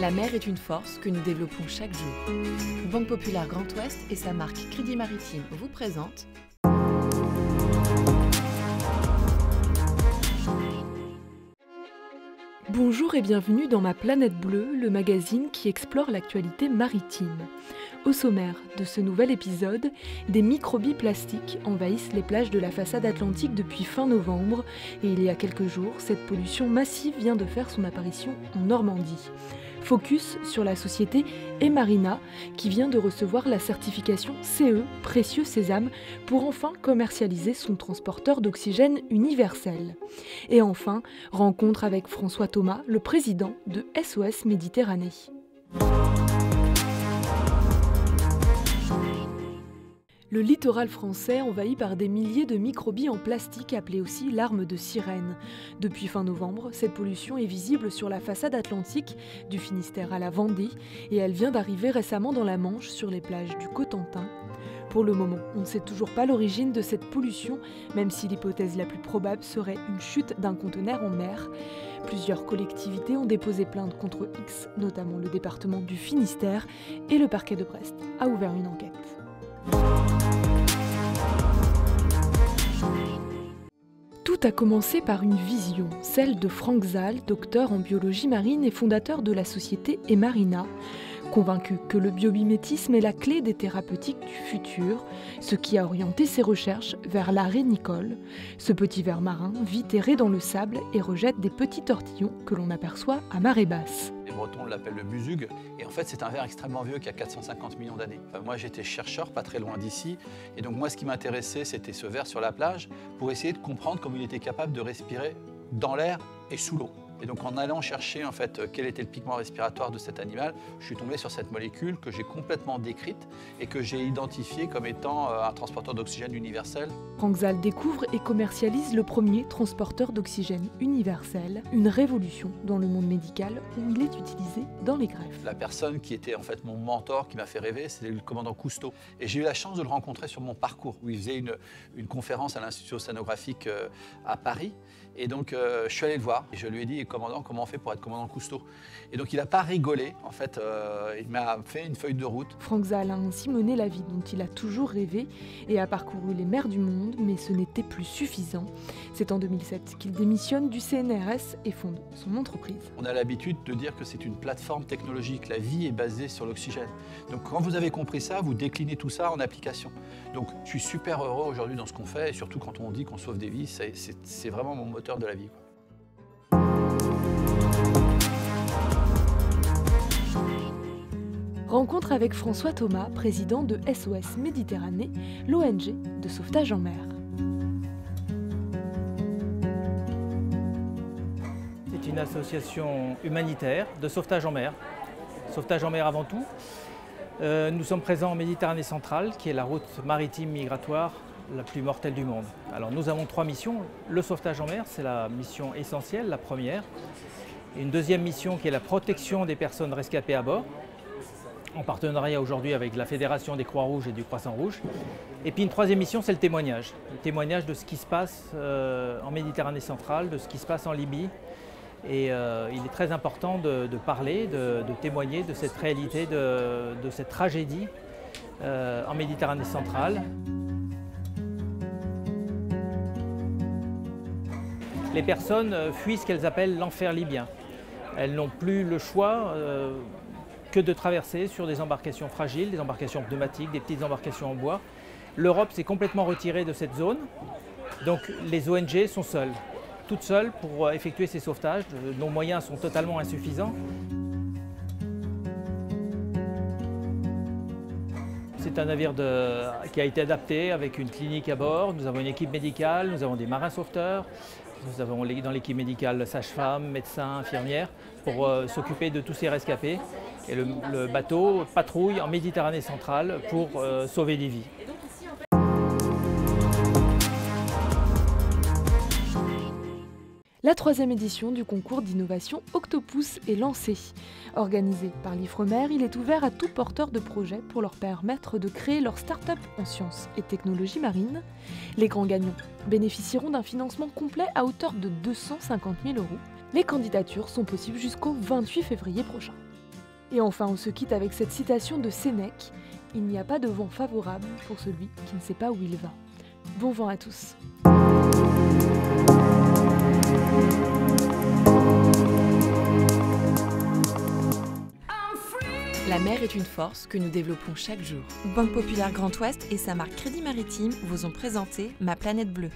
La mer est une force que nous développons chaque jour. Banque Populaire Grand Ouest et sa marque Crédit Maritime vous présentent Bonjour et bienvenue dans Ma Planète Bleue, le magazine qui explore l'actualité maritime. Au sommaire de ce nouvel épisode, des microbilles plastiques envahissent les plages de la façade atlantique depuis fin novembre et il y a quelques jours, cette pollution massive vient de faire son apparition en Normandie. Focus sur la société Emarina qui vient de recevoir la certification CE Précieux Sésame pour enfin commercialiser son transporteur d'oxygène universel. Et enfin, rencontre avec François Thomas, le président de SOS Méditerranée. Le littoral français envahi par des milliers de microbilles en plastique appelées aussi larmes de sirène. Depuis fin novembre, cette pollution est visible sur la façade atlantique du Finistère à la Vendée et elle vient d'arriver récemment dans la Manche sur les plages du Cotentin. Pour le moment, on ne sait toujours pas l'origine de cette pollution, même si l'hypothèse la plus probable serait une chute d'un conteneur en mer. Plusieurs collectivités ont déposé plainte contre X, notamment le département du Finistère, et le parquet de Brest a ouvert une enquête. Tout a commencé par une vision, celle de Franck Zal, docteur en biologie marine et fondateur de la société Emarina. Convaincu que le biomimétisme est la clé des thérapeutiques du futur, ce qui a orienté ses recherches vers l'arrêt Nicole. Ce petit ver marin vit terré dans le sable et rejette des petits tortillons que l'on aperçoit à marée basse. Les Bretons l'appellent le busug, et en fait c'est un ver extrêmement vieux qui a 450 millions d'années. Moi j'étais chercheur pas très loin d'ici, et donc moi ce qui m'intéressait c'était ce ver sur la plage pour essayer de comprendre comment il était capable de respirer dans l'air et sous l'eau. Et donc en allant chercher en fait quel était le pigment respiratoire de cet animal, je suis tombé sur cette molécule que j'ai complètement décrite et que j'ai identifiée comme étant un transporteur d'oxygène universel. Franck Zal découvre et commercialise le premier transporteur d'oxygène universel, une révolution dans le monde médical où il est utilisé dans les greffes. La personne qui était en fait mon mentor, qui m'a fait rêver, c'était le commandant Cousteau. Et j'ai eu la chance de le rencontrer sur mon parcours, où il faisait une conférence à l'Institut océanographique à Paris. Et donc je suis allé le voir et je lui ai dit, commandant, comment on fait pour être commandant Cousteau? Et donc il n'a pas rigolé, en fait, il m'a fait une feuille de route. Franck Zal a ainsi mené la vie dont il a toujours rêvé et a parcouru les mers du monde, mais ce n'était plus suffisant. C'est en 2007 qu'il démissionne du CNRS et fonde son entreprise. On a l'habitude de dire que c'est une plateforme technologique, la vie est basée sur l'oxygène. Donc quand vous avez compris ça, vous déclinez tout ça en application. Donc je suis super heureux aujourd'hui dans ce qu'on fait, et surtout quand on dit qu'on sauve des vies, c'est vraiment mon moteur de la vie, quoi. Rencontre avec François Thomas, président de SOS Méditerranée, l'ONG de sauvetage en mer. C'est une association humanitaire de sauvetage en mer avant tout. Nous sommes présents en Méditerranée centrale, qui est la route maritime migratoire la plus mortelle du monde. Alors nous avons 3 missions. Le sauvetage en mer, c'est la mission essentielle, la première. Et une deuxième mission qui est la protection des personnes rescapées à bord, en partenariat aujourd'hui avec la Fédération des Croix-Rouges et du Croissant-Rouge. Et puis une troisième mission, c'est le témoignage de ce qui se passe en Méditerranée centrale, de ce qui se passe en Libye. Et il est très important de parler, de témoigner de cette réalité, de cette tragédie en Méditerranée centrale. Les personnes fuient ce qu'elles appellent l'enfer libyen. Elles n'ont plus le choix que de traverser sur des embarcations fragiles, des embarcations pneumatiques, des petites embarcations en bois. L'Europe s'est complètement retirée de cette zone, donc les ONG sont seules, toutes seules pour effectuer ces sauvetages. Nos moyens sont totalement insuffisants. C'est un navire qui a été adapté avec une clinique à bord. Nous avons une équipe médicale, nous avons des marins sauveteurs, nous avons dans l'équipe médicale sages-femmes, médecins, infirmières pour s'occuper de tous ces rescapés. Et le bateau patrouille en Méditerranée centrale pour sauver des vies. La 3e édition du concours d'innovation Octopus est lancée. Organisé par l'Ifremer, il est ouvert à tout porteur de projet pour leur permettre de créer leur start-up en sciences et technologies marines. Les grands gagnants bénéficieront d'un financement complet à hauteur de 250 000 €. Les candidatures sont possibles jusqu'au 28 février prochain. Et enfin, on se quitte avec cette citation de Sénèque: « Il n'y a pas de vent favorable pour celui qui ne sait pas où il va ». Bon vent à tous. La mer est une force que nous développons chaque jour. Banque Populaire Grand Ouest et sa marque Crédit Maritime vous ont présenté Ma Planète Bleue.